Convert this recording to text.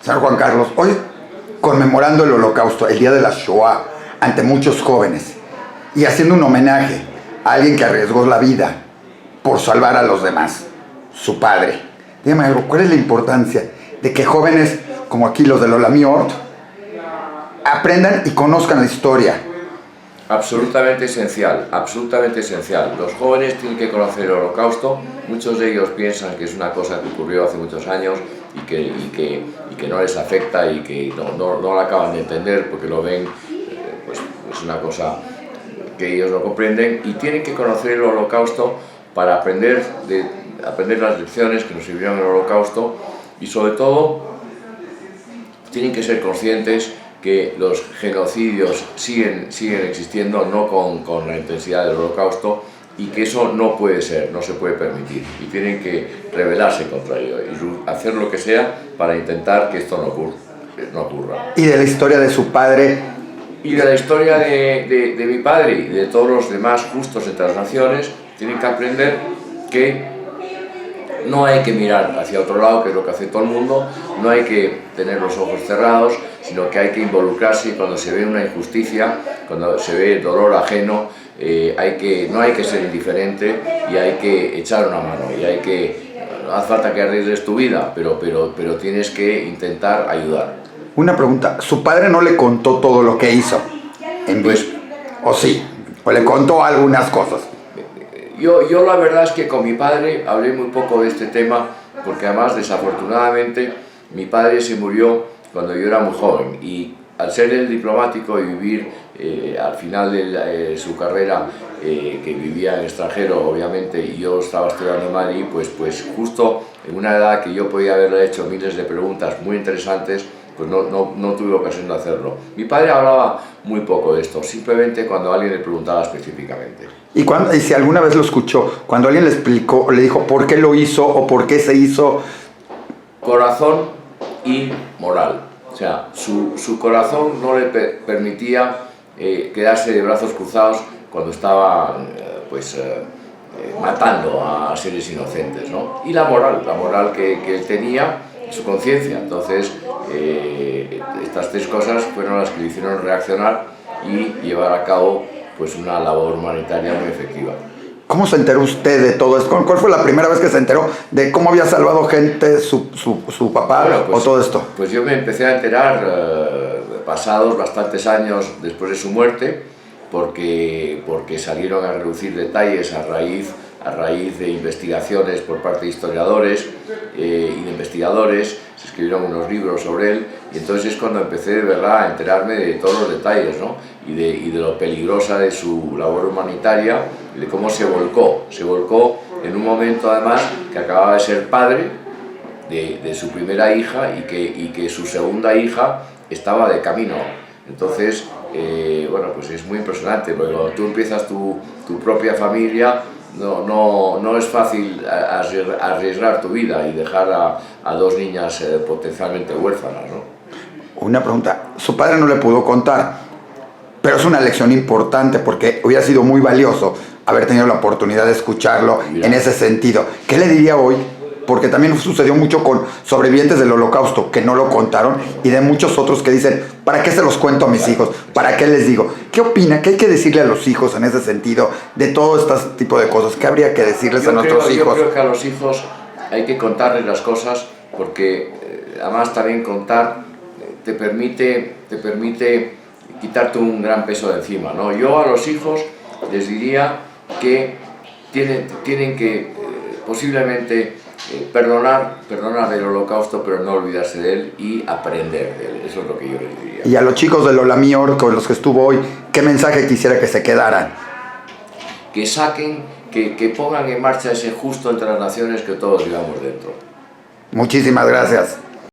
Señor Juan Carlos, hoy conmemorando el Holocausto, el día de la Shoah, ante muchos jóvenes y haciendo un homenaje a alguien que arriesgó la vida por salvar a los demás, su padre. Dígame algo, ¿cuál es la importancia de que jóvenes como aquí los del Olamí Ort aprendan y conozcan la historia? Absolutamente esencial, absolutamente esencial. Los jóvenes tienen que conocer el Holocausto. Muchos de ellos piensan que es una cosa que ocurrió hace muchos años y que no les afecta y que no la acaban de entender porque lo ven, pues es una cosa que ellos no comprenden, y tienen que conocer el Holocausto para aprender las lecciones que nos sirvieron en el Holocausto, y sobre todo tienen que ser conscientes que los genocidios siguen existiendo, no con la intensidad del Holocausto, y que eso no puede ser, no se puede permitir, y tienen que rebelarse contra ello y hacer lo que sea para intentar que esto no ocurra. Y de la historia de su padre. Y de la historia de mi padre y de todos los demás justos entre las naciones, tienen que aprender que no hay que mirar hacia otro lado, que es lo que hace todo el mundo, no hay que tener los ojos cerrados, sino que hay que involucrarse cuando se ve una injusticia, cuando se ve dolor ajeno. No hay que ser indiferente y hay que echar una mano, no hace falta que arriesgues tu vida, pero tienes que intentar ayudar. Una pregunta, ¿su padre no le contó todo lo que hizo en vida? ¿O sí? ¿O le contó algunas cosas? Yo la verdad es que con mi padre hablé muy poco de este tema, porque además desafortunadamente mi padre se murió cuando yo era muy joven, y al ser él diplomático y vivir al final de su carrera, que vivía en extranjero obviamente, y yo estaba estudiando en Madrid, pues justo en una edad que yo podía haberle hecho miles de preguntas muy interesantes, pues no tuve ocasión de hacerlo. Mi padre hablaba muy poco de esto, simplemente cuando alguien le preguntaba específicamente. ¿Y si alguna vez lo escuchó, cuando alguien le explicó, le dijo por qué lo hizo o por qué se hizo? Corazón y moral. O sea, su corazón no le permitía quedarse de brazos cruzados cuando estaba matando a seres inocentes, ¿no? Y la moral que él tenía, su conciencia. Entonces, estas tres cosas fueron las que le hicieron reaccionar y llevar a cabo pues una labor humanitaria muy efectiva. ¿Cómo se enteró usted de todo esto? ¿Cuál fue la primera vez que se enteró de cómo había salvado gente su papá, bueno, pues, o todo esto? Pues yo me empecé a enterar pasados bastantes años después de su muerte, porque salieron a relucir detalles a raíz de investigaciones por parte de historiadores y de investigadores. Se escribieron unos libros sobre él, y entonces es cuando empecé de verdad a enterarme de todos los detalles, ¿no? y de lo peligrosa de su labor humanitaria, y de cómo se volcó en un momento además que acababa de ser padre de su primera hija, y que su segunda hija estaba de camino. Entonces, bueno, pues es muy impresionante, porque cuando tú empiezas tu propia familia, no es fácil arriesgar tu vida y dejar a dos niñas potencialmente huérfanas, ¿no? Una pregunta, su padre no le pudo contar, pero es una lección importante, porque hubiera sido muy valioso haber tenido la oportunidad de escucharlo. Mira, en ese sentido. ¿Qué le diría hoy? Porque también sucedió mucho con sobrevivientes del Holocausto que no lo contaron, y de muchos otros que dicen, ¿para qué se los cuento a mis hijos? ¿Para qué les digo? ¿Qué opina? ¿Qué hay que decirle a los hijos en ese sentido de todo este tipo de cosas? ¿Qué habría que decirles a nuestros hijos? Yo creo que a los hijos hay que contarles las cosas, porque además también contar te permite quitarte un gran peso de encima, ¿no? Yo a los hijos les diría que tienen que posiblemente perdonar el Holocausto, pero no olvidarse de él y aprender de él. Eso es lo que yo les diría. Y a los chicos del Olamí Ort con los que estuvo hoy, ¿qué mensaje quisiera que se quedaran? Que saquen, que pongan en marcha ese justo entre las naciones que todos llevamos dentro. Muchísimas gracias.